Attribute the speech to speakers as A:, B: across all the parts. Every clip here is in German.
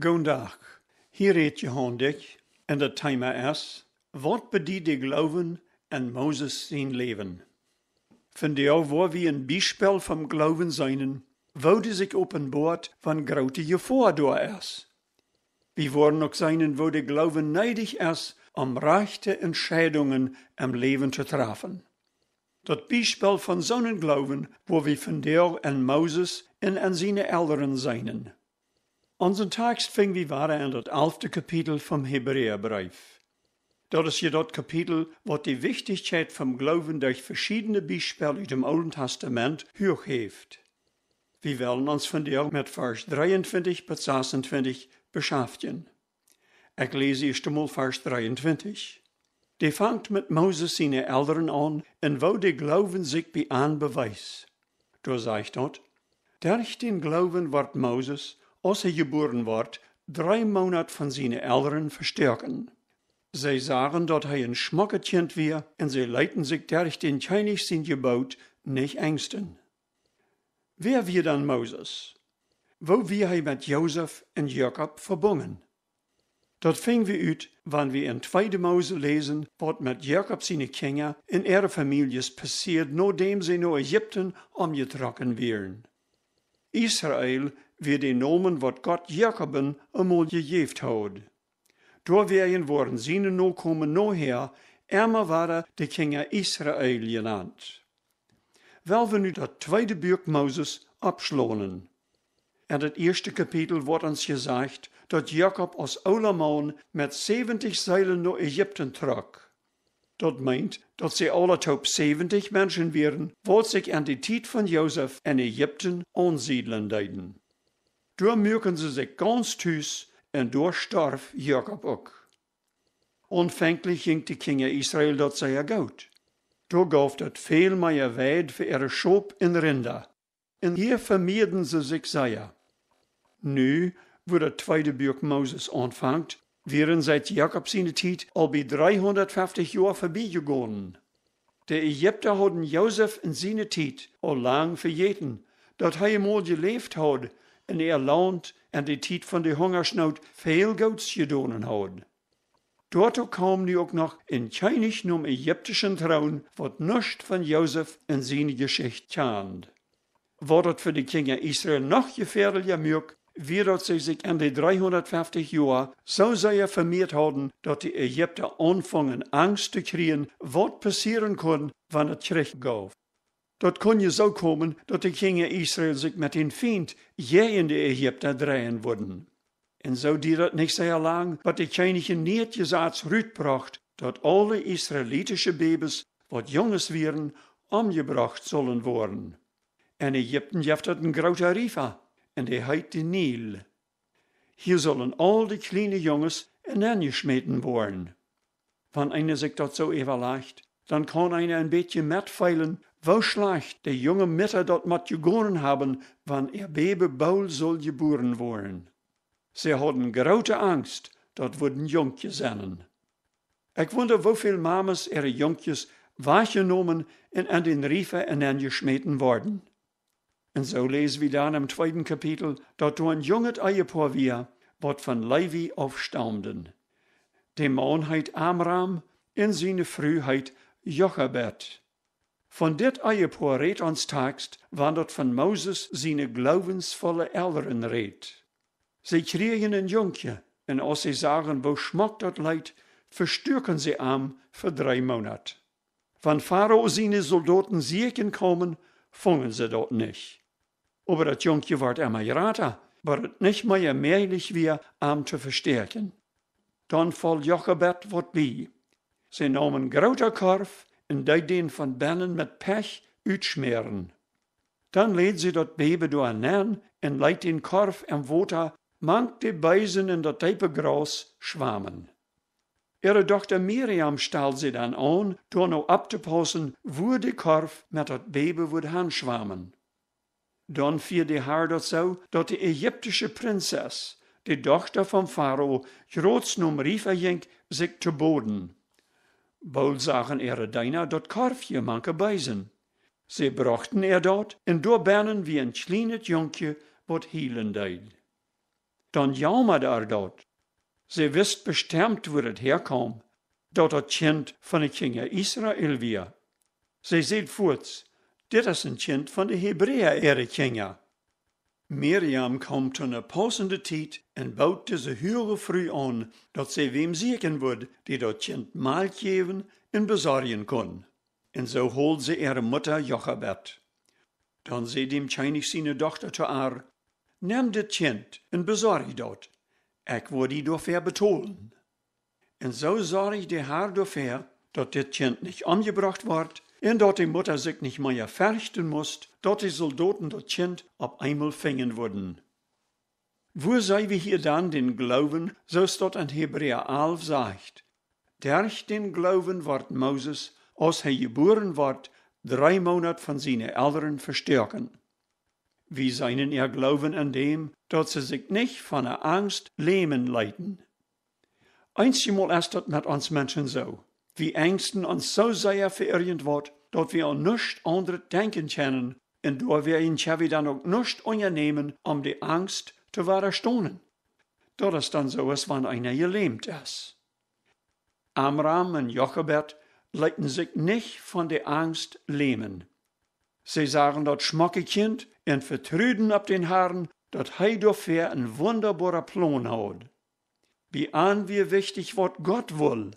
A: Goedendag, hier redt Johan Dyck en het thema is: wat bedied de Gloowen en Moses zijn leven? Vandaar waar we een bijspel van Gloowen zijn, woude zich openbaart van grote gevaar door is. We worden ook zijn wo de Gloowen neidig is om rechte entscheidungen im leven te treffen. Dat bijspel van zo'n Gloowen, waar we vandaar en Moses en zijn Elderen zijn. Onze tekst ving we waren in het 11e kapitel vom Hebräerbrief. Dat is je dat kapitel wat die Wichtigkeit vom Gloowen durch verschiedene Beispiele uit dem Alten Testament hoog heeft. We willen ons vandaag met vers 23 bis 26 beschäftigen. Ik lees eerst einmal vers 23. Die vangt met Moses zijn Elderen aan en wo de Gloowen zich bij aan bewijs. Door zegt dat, durch den Gloowen wordt Moses, als hij geboren wordt, 3 Monate van zijn Elderen versterken. Zij zagen dat hij een schmokkertje weer en zij leiten zich durch den König zijn gebod niet engsten. Wer wie dan Moses? Wo wie hij met Jozef en Jacob verbonden? Dat ving we uit, wanneer we in 2 Mose lezen, wat met Jacob zijn kinderen en ihre families passiert, nadat ze naar Egypten omgetrokken werden. Israël weer de nomen wat God Jacoben eenmaal gegeven had. Door worden zijn nakomen nachher, ärmer waren de kinderen Israël genannt. Wel we nu dat 2e boek Moses abschlonen. In het 1e kapitel wordt ons gezegd dat Jacob als oude man met 70 zeilen naar Egypten trok. Dat meint dat ze alle top 70 mensen waren, wat zich aan de tijd van Jozef in Egypten aansiedelen deden. Door merken ze zich ganz thuis en door starf Jacob ook. Aanvankelijk ging de kinderen Israël dat zeer goed. Door gaf dat veel meer weid voor ihre schop en rinder. En hier vermeerden ze zich zeer. Nu, wo dat 2e boek Moses aanvangt, wären seit Jacob zijn tijd al bij 350 jaar voorbij gegaan. De Egypter hadden Jozef in zijn tijd al lang vergeten, dat hij eenmaal geleefd had en land en de tijd van de hongersnood veel goeds gedaan had. Daartoe kwam nu ook nog een König nom Egyptischen troon, wat nichts van Jozef en zijn geschicht kent. Wat het voor de kinderen Israël nog gefährlicher maakt, wie dat ze zich in de 350 jaar zo zeer vermeerd hadden, dat de Egypter aanvangen angst te krijgen, wat passeren kon, wanneer het Krieg gaf. Dat kon je zo komen, dat de kinderen Israël zich met een vriend in de Egypter draaien worden. En zo duurde het niet zeer lang, wat de König niet gezegd uitbracht, dat alle Israëlitische babys, wat jongens waren, omgebracht zullen worden. En Egypten heeft het een grote rivier, en die heet de Nil. Hier zullen al die kleine jongens ineengesmeten worden. Wanneer einer zich dat zo overlegt, dan kan einer een beetje metveilen, wo slecht de jonge Mütter dat moet gegaan hebben, wanneer baby Baul zal geboren worden. Ze hadden grote angst, dat worden jonkjes zijn. Ik wonder hoeveel mamas ihre jonkjes waargenomen en aan den rivier ineengesmeten worden. En zo lezen we dan im 2. kapitel, dat er een jonget eiepaar weer, wat van Levi afstamden. De man heet Amram en zijn vrouw heet Jochebed. Van dit eiepaar redt ons tekst, wanneer dat van Moses zijn geloofsvolle Elderen redt. Ze kregen een jonkje, en als ze zagen wo schmok dat leid, verstuurken ze hem voor 3 Monate. Van Pharao zijn soldaten zieken komen, vangen ze dat niet. Aber dat jonkje wordt immer geraten, waar het niet meer möglich weer hem te versterken. Dan valt Jochebed wat bij. Ze namen een grote korf en deden van binnen met pech uitschmeren. Dan leed ze dat baby door aan en leidt den korf en water, mank de bijzen in dat diepe gras schwammen. Ihre dochter Miriam stelt ze dan aan, door nou op te passen, wo de korf met dat baby wordt aanschwammen. Dan vierde haar dat zo, dat de Egyptische prinses, de dochter van Pharao, grootsnom riefer ging zich te boden. Bald zagen ihre diener dat korfje manke bijzen. Ze brachten dat en doorbannen wie een kleines jonkje wat hielen deed. dan jammerde dort. Ze wist bestemd wo het herkwam, dat het kind van de Kinder Israël weer. Ze ziet voorts, dit is een kind van de Hebreeën ihre Kinder. Miriam kwam toen een passende tijd en bouwt deze huge vrouw aan, dat ze wem zeker wordt, die dat kind maal geven en bezorgen kon. En zo holt ze ihre moeder Jochebed. Dan zei dem Chinese zijn dochter te haar, neem dit kind en bezorg dat. Ik word die dafür betolen. En zo zorgde haar dafür, dat dit kind niet omgebracht wordt, en dat die Mutter sich nicht mehr fürchten musst, dat die Soldaten dat Kind op einmal fingen würden. Wo sei wir hier dann den Glauben, so es dort in Hebräer 11 sagt. Durch den Glauben wird Moses, als er geboren wird, 3 Monate von seinen Eltern verstärken. Wie seinen ihr Glauben an dem, dat sie sich nicht von der Angst lähmen leiten. Einmal ist das mit uns Menschen so. Wie Ängsten uns so sehr verirrend wird, dat wir an nichts anderes denken können, und da wir ihn dann auch nichts unternehmen, die Angst zu widerstehen. Dat ist dann so, als wenn einer gelähmt ist. Amram und Jochebed leiten sich nicht von der Angst lähmen. Sie sagen dat schmacke Kind und vertrüden ab den Haaren, dat hij dafür ein wunderbarer Plan hat. Wie an wie wichtig, wat Gott will,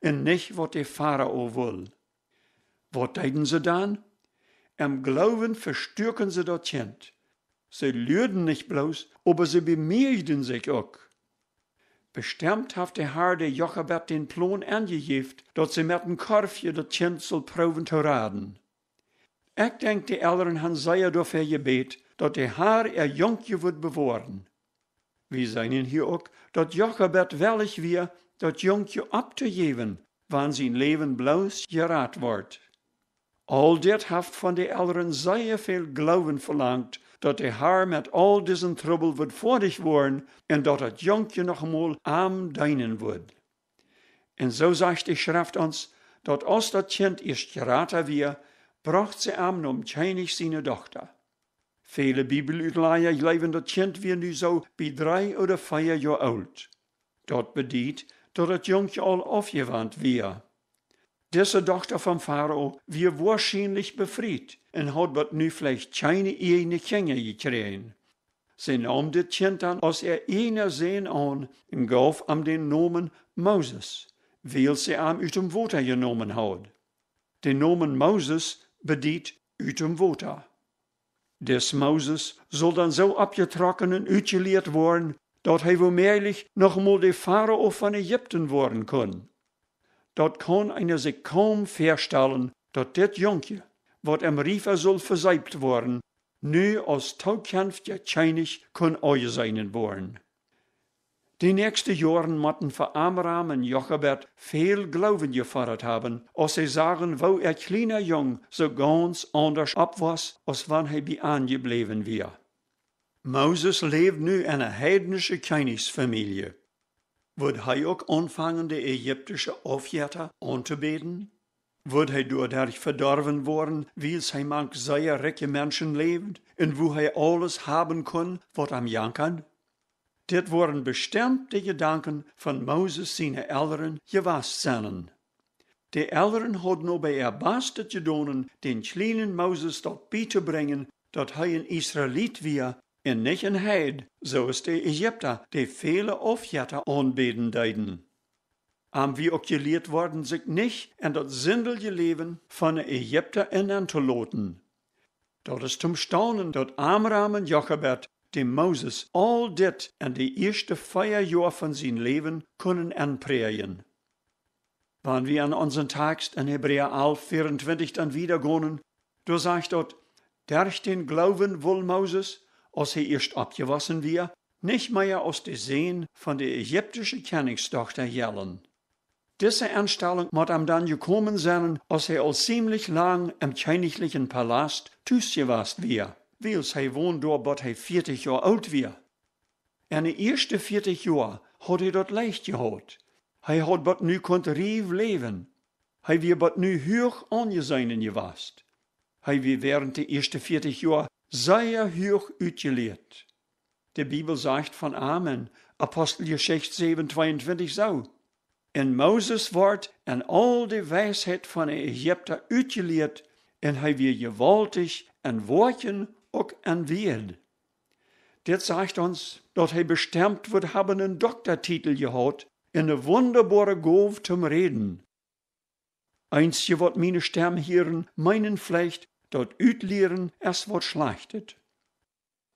A: und nicht, wat der Pharao will. Wat deiden sie dann? Im Glauben verstärken sie das Kind. Sie lügen nicht bloß, aber sie bemerken sich auch. Bestimmt hat der Herr der Jochebed den Plan angegeben, dass sie mit dem Korfje das Kind soll proben zu raden. Ich denke, die Eltern haben sehr dafür gebet, dass der Herr ihr Jungje wird bewahren. Wir sehen hier auch, dass Jochebed willig wir, das Jungje abzugeben, wann sein Leben bloß gerat wird. All dit heeft von den Eltern sehr viel Glauben verlangt, dat der Herr mit all diesen Trouble wird fertig worden und dat het Jungje noch einmal am deinen wird. Und so sagt die Schrift uns, dat als das Kind erst geraten wir, bracht sie am um Chinese seine Tochter. Viele Bibelutleier glauben, das Kind wir nu so bei 3 oder 4 Jahre alt. Dat bedied, dat het Jungje al aufgewandt wir. Diese Tochter vom Pharao wird wahrscheinlich befreit und hat but nu vielleicht keine eigene Kinder gekriegt. Sie nahm das Kind dann aus einer Sehn an und gab ihm den Namen Moses, weil sie ihm uit dem Water genommen hat. Den Namen Moses bedied uit dem Water. Des Moses soll dann so abgetrocknet und uitgeleerd worden, dat hij womöglich noch mal der Pharao von Ägypten worden kann. Dat kann einer sich kaum vorstellen, dat dit Jungje, wat im Riefer soll verseibt worden, nu als toekomstig Chinese kann euer sein worden. Die nächsten Jahren mochten für Amram und Jochebed viel Glauben gefordert haben, als sie sagen, wo kleiner Jung so ganz anders ab was, als wann er bei angeblieben wäre. Moses lebt nu in einer heidnische Chinese-Familie. Wird hij ook anfangen, de Ägyptische Aufjäter anzubeten? Wird hij dadurch verdorven worden, wie es hij manch sehr reiche Menschen lebt, und wo hij alles haben kann, wat am jankern? Dit waren bestimmt die Gedanken von Moses seine Eltern gewast zijn. De Eltern hadden ook bij ihr Bestes gedaan, den kleinen Moses dort beizubringen, dat hij een Israëliet weer, en nicht een Heid, zoals de Ägypter, die viele Aufjäter aanbeden deiden. Wie ook geleerd worden zich niet in dat zindelige leven van de Ägypter in te laten. Dat is zum Staunen, dat Amram en Jochebed dem Moses all dit in de eerste 4 Jahre von zijn leven kunnen aanpregen. Wann wir an unseren Text in Hebräer 11:24 dann wiedergehen, da sagt dort, durch den Glauben will Moses, als er erst abgewassen wir, nicht mehr aus der Sehn von der ägyptischen Königstochter jellen. Diese Anstellung muss ihm dann gekommen sein, als er als ziemlich lang im königlichen Palast tüsgewast wir, weil er wohnt dort, bis er 40 Jahre alt wir. In den ersten 40 Jahren hat er dort leicht gehabt. Hij had but nu konterief leven. Hij weer but nu hoog angesehen gewast. Hij weer während de eerste 40 Jahre sehr hoog uitgeleerd. Die Bibel sagt von Amen, Apostelgeschichte 7,22 so. En Moses wordt en al de wijsheid van de Egypter uitgeleerd en hij weer gewaltig en woordjen ook en weerd. Dit zegt ons dat hij bestemd wordt hebben een doktertitel gehad en een wonderbare goof zum reden. Eindje wat meine stem hieren meinen vielleicht, dat uitleren es wat schlechtet.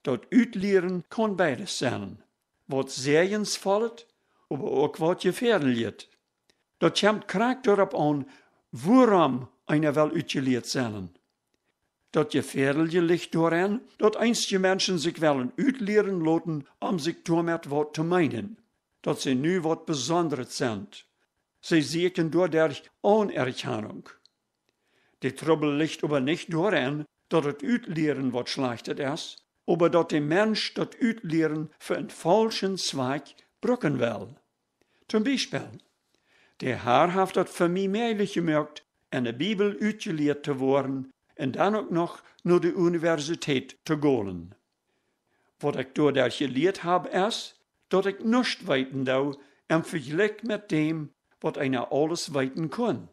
A: Dat uitleren kan beides zijn. Wat zeensvallet, aber ook wat gefährlich. Dat komt krank erop aan, waarom einer wel uitgeleerd zijn. Dat gefährliche ligt daarin, dat einstje mensen zich willen uitleren laten om zich daarmee wat te meinen. Dat ze nu wat besonders zijn. Ze zieken doordat Anerkennung. De trouble ligt aber nicht daarin, dat het uitleren wat schlechtet is, aber dat de mens dat uitleren voor een falschen zweig brukken wil. Zum Beispiel, de Herr heeft dat voor mij mogelijk gemaakt, in de Bibel uitgeleerd te worden en dan ook nog naar de universiteit te gaan. Wat ik door dat geleerd heb is, dat ik niets weten zou en vergelijk met dem, wat einer alles weten kan.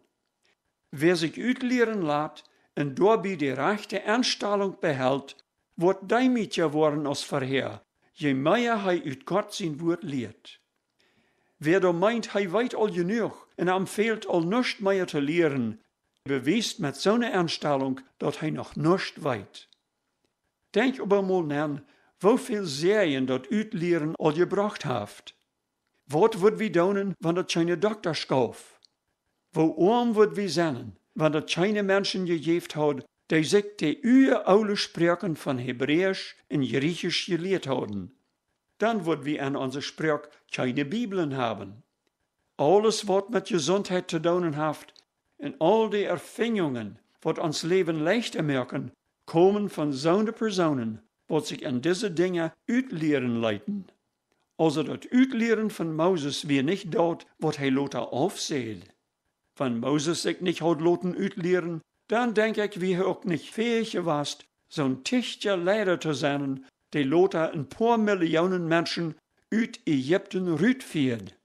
A: Wer zich uitleren laat en daarbij de rechte instelling behält, wordt daarmee geworden als verheer, je meer hij uit God zijn woord leert. Wer da meint, hij weet al genoeg en hem fehlt al nichts meer te leren, beweist met zo'n instelling dat hij nog nichts weet. Denk aber mal na, hoeveel zeeën dat uitleren al gebracht heeft. Wat wordt wie doen, wanneer dat geen dokter schoof? Wo arm wordt wie zijn, wanneer dat geen mensen gegeven had, die zich de oude spreken van Hebräisch en Griechisch geleerd hadden. Dan wordt wie aan onze spraak keine Bibelen hebben. Alles wat met gezondheid te doen heeft, en al die ervindingen, wat ons leven leichter maken, komen van zo'n personen, wat zich aan deze dingen uitleren leiden. Also dat uitleren van Moses weer niet dood, wat hij later afzet. Van Moses zich niet had laten uitleren, dan denk ik wie hij ook niet fähig was, zo'n tichtje leider te zijn, die later een paar miljoenen mensen uit Egypte uitviert.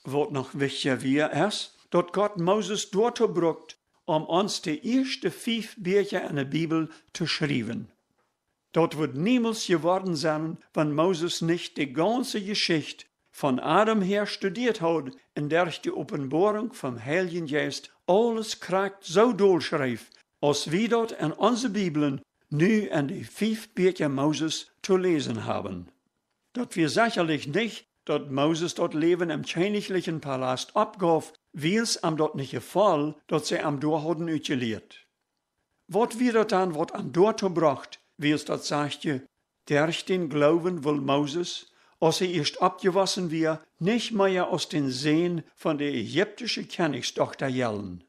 A: Wat nog wichtiger weer is, dat God Moses doorgebruikt om ons de eerste 5 Bücher in de Bibel te schrijven. Dat wordt niemals geworden zijn, wenn Moses nicht die ganze Geschichte von Adam her studiert hat, in der die Openbarung vom Heiligen Geist alles krakt so doorschrijft, als wie dat in onze Bibelen nu in die 5 Bücher Moses zu lesen haben. Dat wir sicherlich nicht, dat Moses dat Leben im königlichen Palast abgaf, wie's am dort nicht gefallen, dat sie am door hadden uitgeleerd. Wat wir dat dann, wat am door gebracht, wie es dat sagte, durch den Glauben will Moses, als erst abgewassen wir, nicht mehr aus den Seen von der ägyptischen Königstochter jellen.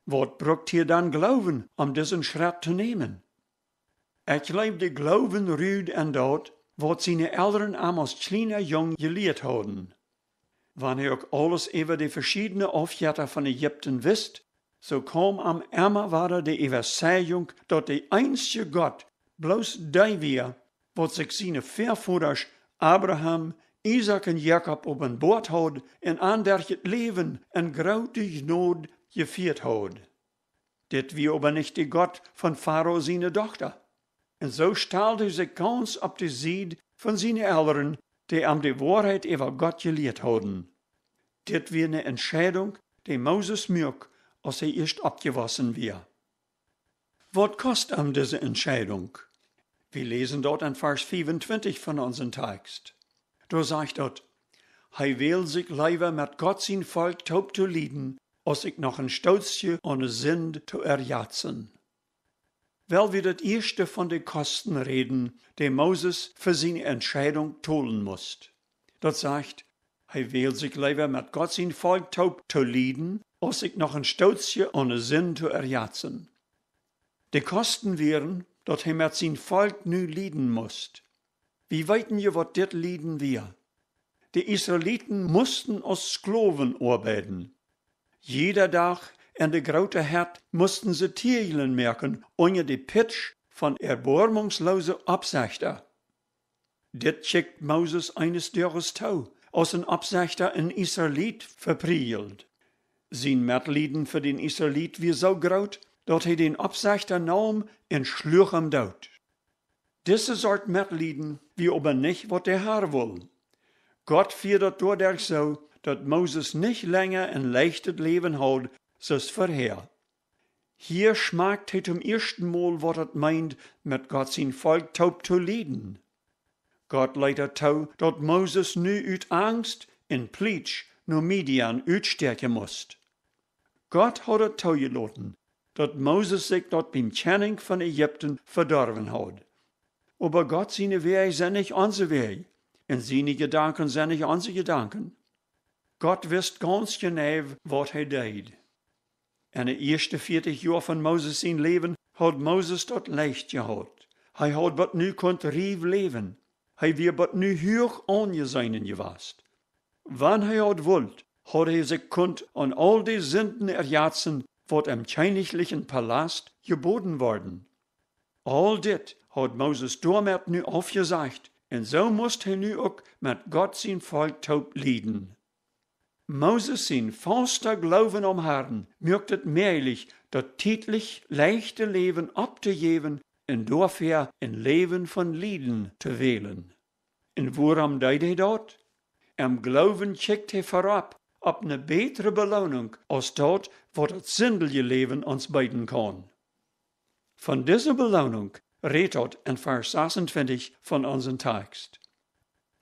A: Wat brucht hier dann Glauben, diesen Schritt zu nehmen? Ich glaube, der Glauben rührt an dort, wat seine Eltern als kleiner Jung geleerd hadden. Wanneer ook alles über die verschiedenen Aufjätter von Ägypten wisst, so kam am immer wieder die Überzeugung, dat der einzige Gott bloß die wir, wat sich seine Vorväters Abraham, Isaac en Jacob op een boord had en aan der het leven en grote nood gevierd had. Dit wie aber nicht die Gott von Pharao seine Tochter. En so stellte sich ganz op de Seed von seinen Eltern, die am die Wahrheit über Gott geleerd hadden. Dit wie eine Entscheidung, die Moses mög, als erst abgewassen wir. Was kostet diese Entscheidung? Wir lesen dort in Vers 25 von unserem Text. Da sagt dort, hij will sich lieber mit Gott sein Volk taub zu lieden, als ich noch ein Stolzje ohne Sinn zu erjatzen. Weil wir das erste von den Kosten reden, die Moses für seine Entscheidung tun musste. Das sagt, hij will sich lieber mit Gott sein Volk taub zu lieden, als ich noch ein Stolzje ohne Sinn zu erjatzen. Die Kosten wären, dat hij met zijn volk nu lieden moest. Wie weten je wat dit lieden wir? De Israeliten mussten als Sklaven arbeiten. Jeder Dag in de grote hert mussten ze Tierlen merken, onder de pitch van erbarmungsloze Absichten. Dit schickt Moses eines Jahres toe, als een Absichter een Israëliet verprielt. Zijn medelijden voor den Israëliet weer zo groot, dat hij den Absichter nam en sloeg hem dood. Diese soort medelijden wie aber nicht wat der Herr will. Gott viert dat doordat zo, dat Moses nicht länger een leichtes Leben had, zoals vorher. Hier schmeckt hij zum ersten Mal, wat het meint, met Gott zijn Volk taub te leiden. Gott leidt het toe, dat Moses nu uit angst en pleitsch naar Midian uitsterken moest. Gott had het toegelaten, dat Moses zich dat beim Tjenning van Egypten verdorven had. Aber Gott seine Wege sind nicht unsere Wege, und seine Gedanken sind nicht unsere Gedanken. Gott wist ganz genau, was er deed. In de eerste 40 jaar van Moses zijn leven had Moses dat leicht gehad. Hij had wat nu kon rief leven. Hij weer wat nu hoog aangezien geweest. Wanneer hij had wilt, had hij zich kunt aan al die Sünden erjatzen, wat im königlichen Palast geboten worden. Al dit had Moses daarmet nu afgezegd, en zo moest hij nu ook met God zijn volk taub leiden. Moses zijn vaste Glauben am Herrn merkt het mehrlich, dat täglich leichte Leben abzugeben en dafür een Leben von Lieden te wählen. En waarom deed hij dat? Im Glauben checkt hij voorop op een betere beloning als dat wat het zindelige Leben ons bieden kan. Von dieser Belohnung redet dort in Vers 26 von unserem Text.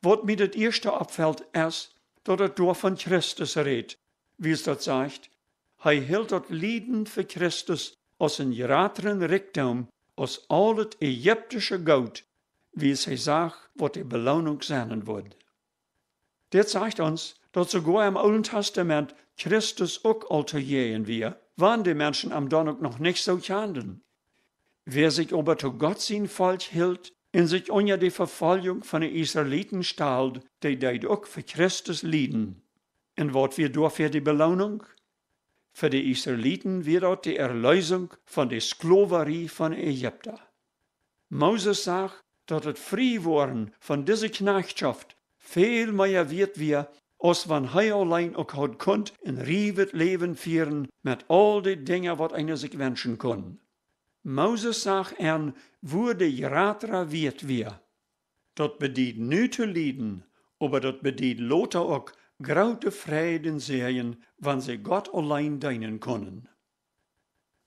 A: Wat mir das erste abfällt, ist, dass es door von Christus redet, wie es dort sagt. Hij hield dat Lieden für Christus als een grateren Reichtum, als al het Ägyptische Goud, wie es hij sagt, wat die Belohnung sein wird. Dit sagt uns, dass sogar im Alten Testament Christus auch alterieren wir, waren die Menschen am Donnerstag noch nicht so kannten. Wer sich aber zu Gott sein Volk hielt und sich unter die Verfolgung von den Israeliten stellt, der deed auch für Christus leiden. Und was wir dafür die Belohnung? Für die Israeliten wird dort die Erlösung von der Sklaverei von Ägypten. Moses sagt, dass das Freiworden von dieser Knechtschaft viel mehr wird wir, als wann hij allein auch had kunt ein riewet Leben führen mit all die Dinge, was einer sich wünschen kann. Moses sagt wurde grater wird wir. Dat bedied nu te lieden, aber dat bedied loter auch grote Frieden sehen, wann sie Gott allein dienen können.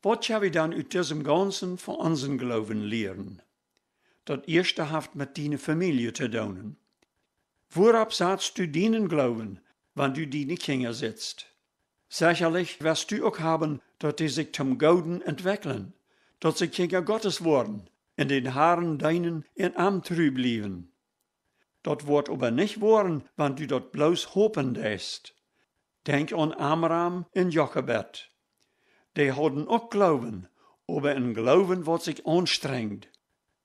A: Was schau wir dann uit diesem Ganzen von unseren Glauben lehren? Dat erste haft mit deiner Familie zu tun. Worauf setzt du deinen Glauben, wann du deine Kinder sitzt? Sicherlich wirst du auch haben, dass die sich zum Gouden entwickeln, dass sie Kinder Gottes worden, in den Haaren deinen in Amtrü blieben. Dat wordt aber nicht worden, wann du dat bloß hopen deist. Denk an Amram en Jochebed. Die hadden auch Glauben, aber ein Glauben, wat sich anstrengt.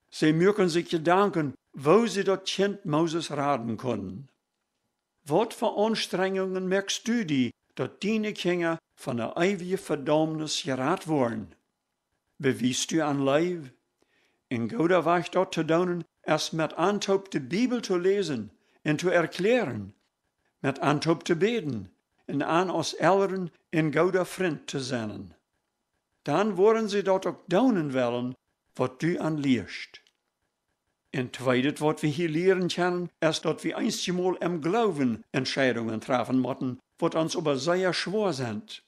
A: Sie mögen sich Gedanken, wo sie dat Kind Moses raden können. Wat für Anstrengungen merkst du die, dat deine Kinder von der ewigen Verdammnis gerat worden? Bewiest du an Leib? In Gouda war ich dort zu tun, erst mit Antop die Bibel zu lesen und zu erklären, mit Antop zu beten und an als Eltern in Gouda Freund zu sein. Dann wollen sie dort auch daunen wollen, was du an lehrst. Und zweites, was wir hier lehren können, ist, dass wir einmal im Glauben Entscheidungen treffen müssen, was uns aber sehr schwer sind.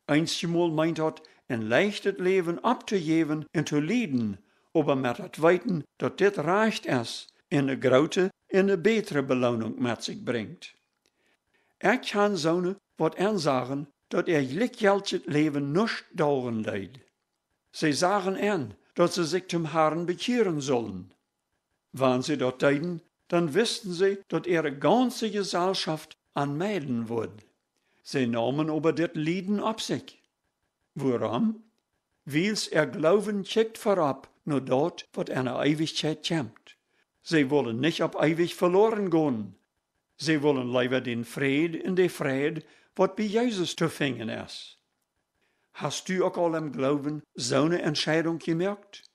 A: Einmal meint das, ein leichtes Leben abzugeben und zu leiden, aber mit das Weiten, dass dit reicht ist, in eine grote en eine bessere Belohnung mit sich bringt. Kann zonen wat sagen, dass gleichgültig Leben nicht dauern leid. Sie sagen dass sie sich zum Herrn bekehren sollen. Wenn sie dort deiden, dann wussten sie, dass ihre ganze Gesellschaft anmelden wird. Sie nahmen aber das Lieden ab sich. Warum? Weil's Glauben checkt vorab nur dort, was eine Ewigkeit kommt. Sie wollen nicht ab ewig verloren gehen. Sie wollen lieber den Fried in der Fried, was bei Jesus zu finden ist. Hast du auch all im Glauben so eine Entscheidung gemerkt?